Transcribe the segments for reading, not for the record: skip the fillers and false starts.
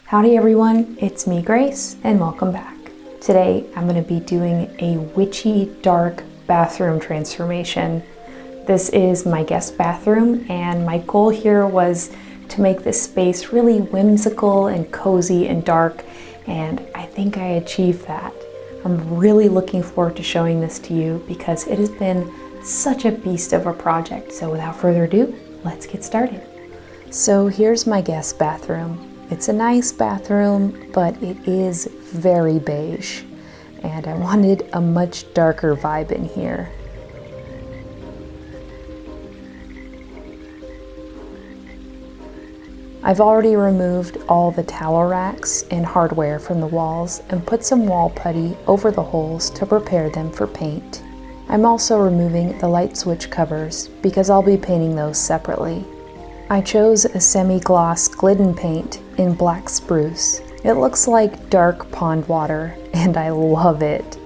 Howdy everyone, it's me Grace and welcome back. Today I'm going to be doing a witchy dark bathroom transformation. This is my guest bathroom and my goal here was to make this space really whimsical and cozy and dark, and I think I achieved that. I'm really looking forward to showing this to you because it has been such a beast of a project. So without further ado, let's get started. So here's my guest bathroom. It's a nice bathroom, but it is very beige, and I wanted a much darker vibe in here. I've already removed all the towel racks and hardware from the walls and put some wall putty over the holes to prepare them for paint. I'm also removing the light switch covers because I'll be painting those separately. I chose a semi-gloss glidden paint in black spruce. It looks like dark pond water and I love it.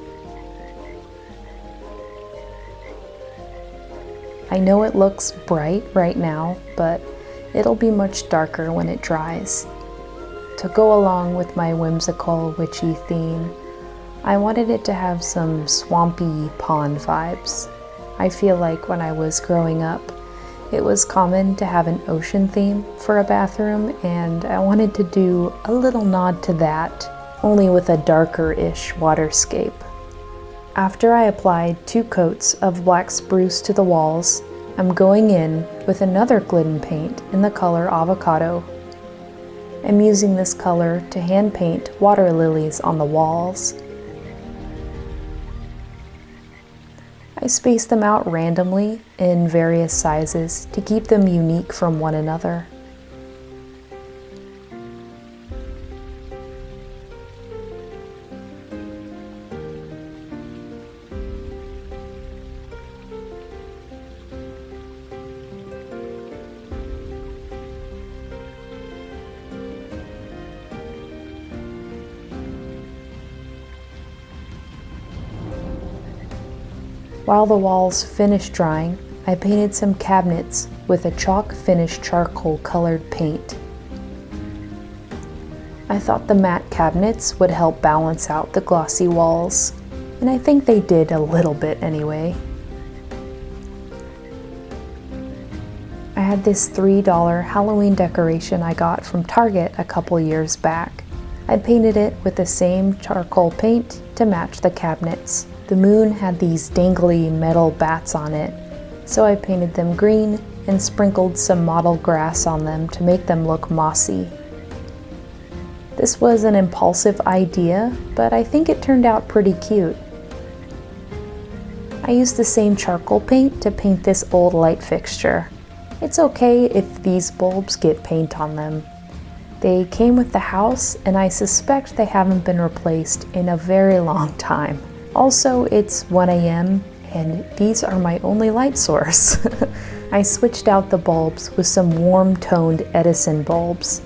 I know it looks bright right now, but it'll be much darker when it dries. To go along with my whimsical witchy theme, I wanted it to have some swampy pond vibes. I feel like when I was growing up, it was common to have an ocean theme for a bathroom, and I wanted to do a little nod to that, only with a darker-ish waterscape. After I applied 2 coats of black spruce to the walls, I'm going in with another glidden paint in the color Avocado. I'm using this color to hand paint water lilies on the walls. I spaced them out randomly in various sizes to keep them unique from one another. While the walls finished drying, I painted some cabinets with a chalk finish charcoal colored paint. I thought the matte cabinets would help balance out the glossy walls, and I think they did a little bit anyway. I had this $3 Halloween decoration I got from Target a couple years back. I painted it with the same charcoal paint to match the cabinets. The moon had these dangly metal bats on it, so I painted them green and sprinkled some mottled grass on them to make them look mossy. This was an impulsive idea, but I think it turned out pretty cute. I used the same charcoal paint to paint this old light fixture. It's okay if these bulbs get paint on them. They came with the house, and I suspect they haven't been replaced in a very long time. Also, it's 1 a.m. and these are my only light source. I switched out the bulbs with some warm-toned Edison bulbs.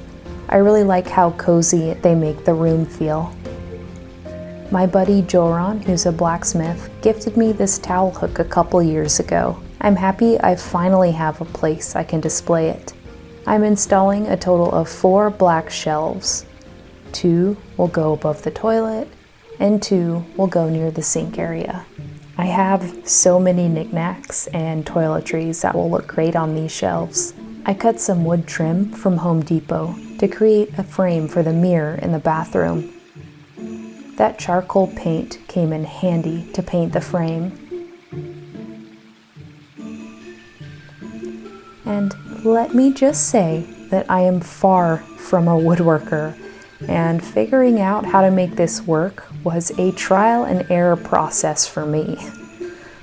I really like how cozy they make the room feel. My buddy Joran, who's a blacksmith, gifted me this towel hook a couple years ago. I'm happy I finally have a place I can display it. I'm installing a total of 4 black shelves. 2 will go above the toilet, and 2 will go near the sink area. I have so many knickknacks and toiletries that will look great on these shelves. I cut some wood trim from Home Depot to create a frame for the mirror in the bathroom. That charcoal paint came in handy to paint the frame. And let me just say that I am far from a woodworker, and figuring out how to make this work was a trial and error process for me.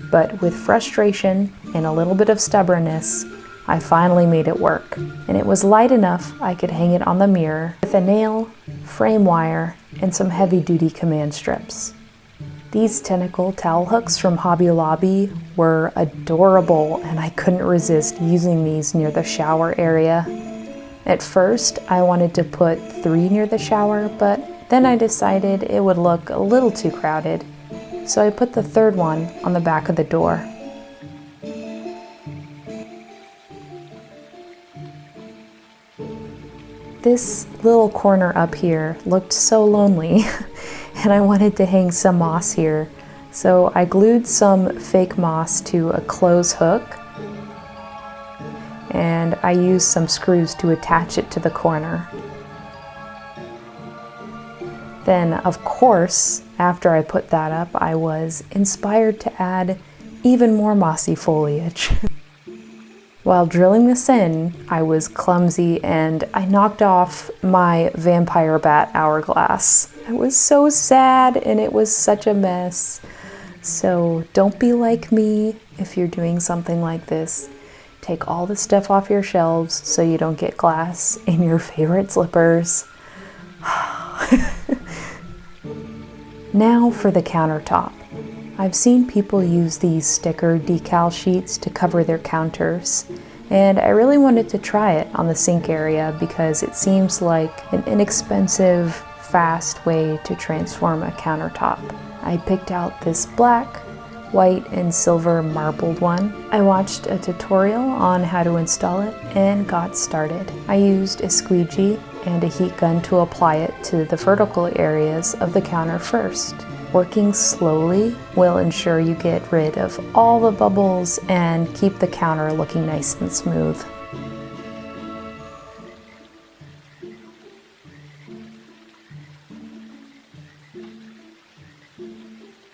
But with frustration and a little bit of stubbornness, I finally made it work. And it was light enough I could hang it on the mirror with a nail, frame wire, and some heavy-duty command strips. These tentacle towel hooks from Hobby Lobby were adorable, and I couldn't resist using these near the shower area. At first, I wanted to put 3 near the shower, but then I decided it would look a little too crowded, so I put the 3rd one on the back of the door. This little corner up here looked so lonely and I wanted to hang some moss here. So I glued some fake moss to a clothes hook and I used some screws to attach it to the corner. Then, of course, after I put that up, I was inspired to add even more mossy foliage. While drilling this in, I was clumsy and I knocked off my vampire bat hourglass. I was so sad and it was such a mess. So don't be like me if you're doing something like this. Take all the stuff off your shelves so you don't get glass in your favorite slippers. Now for the countertop. I've seen people use these sticker decal sheets to cover their counters, and I really wanted to try it on the sink area because it seems like an inexpensive, fast way to transform a countertop. I picked out this black, white, and silver marbled one. I watched a tutorial on how to install it and got started. I used a squeegee and a heat gun to apply it to the vertical areas of the counter first. Working slowly will ensure you get rid of all the bubbles and keep the counter looking nice and smooth.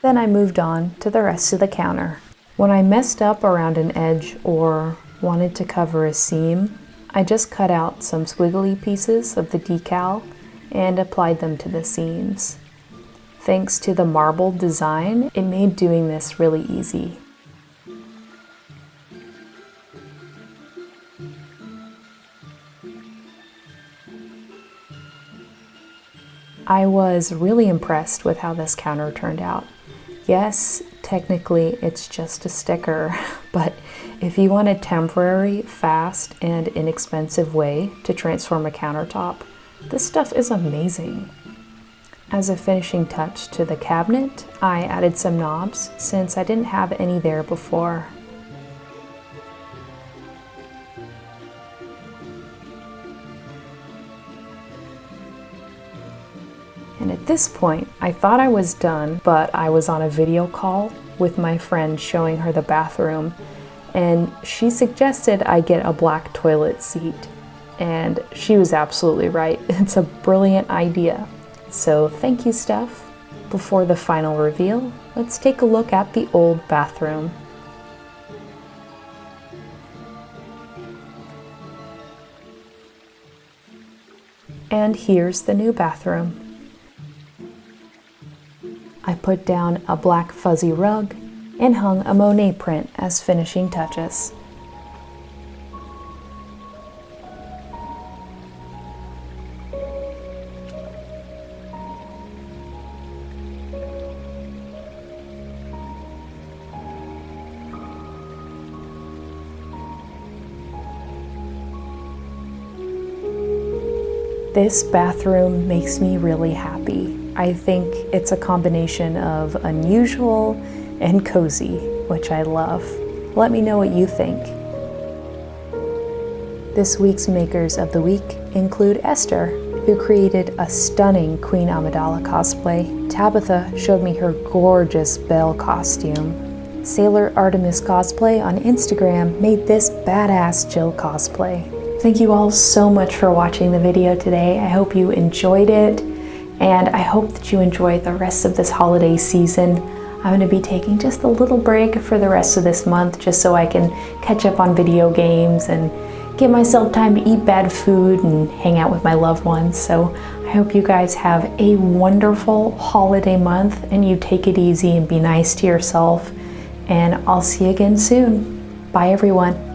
Then I moved on to the rest of the counter. When I messed up around an edge or wanted to cover a seam, I just cut out some squiggly pieces of the decal and applied them to the seams. Thanks to the marbled design, it made doing this really easy. I was really impressed with how this counter turned out. Yes, technically it's just a sticker, but if you want a temporary, fast, and inexpensive way to transform a countertop, this stuff is amazing. As a finishing touch to the cabinet, I added some knobs since I didn't have any there before. And at this point, I thought I was done, but I was on a video call with my friend showing her the bathroom, and she suggested I get a black toilet seat. And she was absolutely right. It's a brilliant idea. So thank you, Steph. Before the final reveal, let's take a look at the old bathroom. And here's the new bathroom. I put down a black fuzzy rug and hung a Monet print as finishing touches. This bathroom makes me really happy. I think it's a combination of unusual and cozy, which I love. Let me know what you think. This week's Makers of the Week include Esther, who created a stunning Queen Amidala cosplay. Tabitha showed me her gorgeous Belle costume. Sailor Artemis Cosplay on Instagram made this badass Jill cosplay. Thank you all so much for watching the video today. I hope you enjoyed it, and I hope that you enjoy the rest of this holiday season. I'm going to be taking just a little break for the rest of this month just so I can catch up on video games and give myself time to eat bad food and hang out with my loved ones. So I hope you guys have a wonderful holiday month and you take it easy and be nice to yourself. And I'll see you again soon. Bye everyone.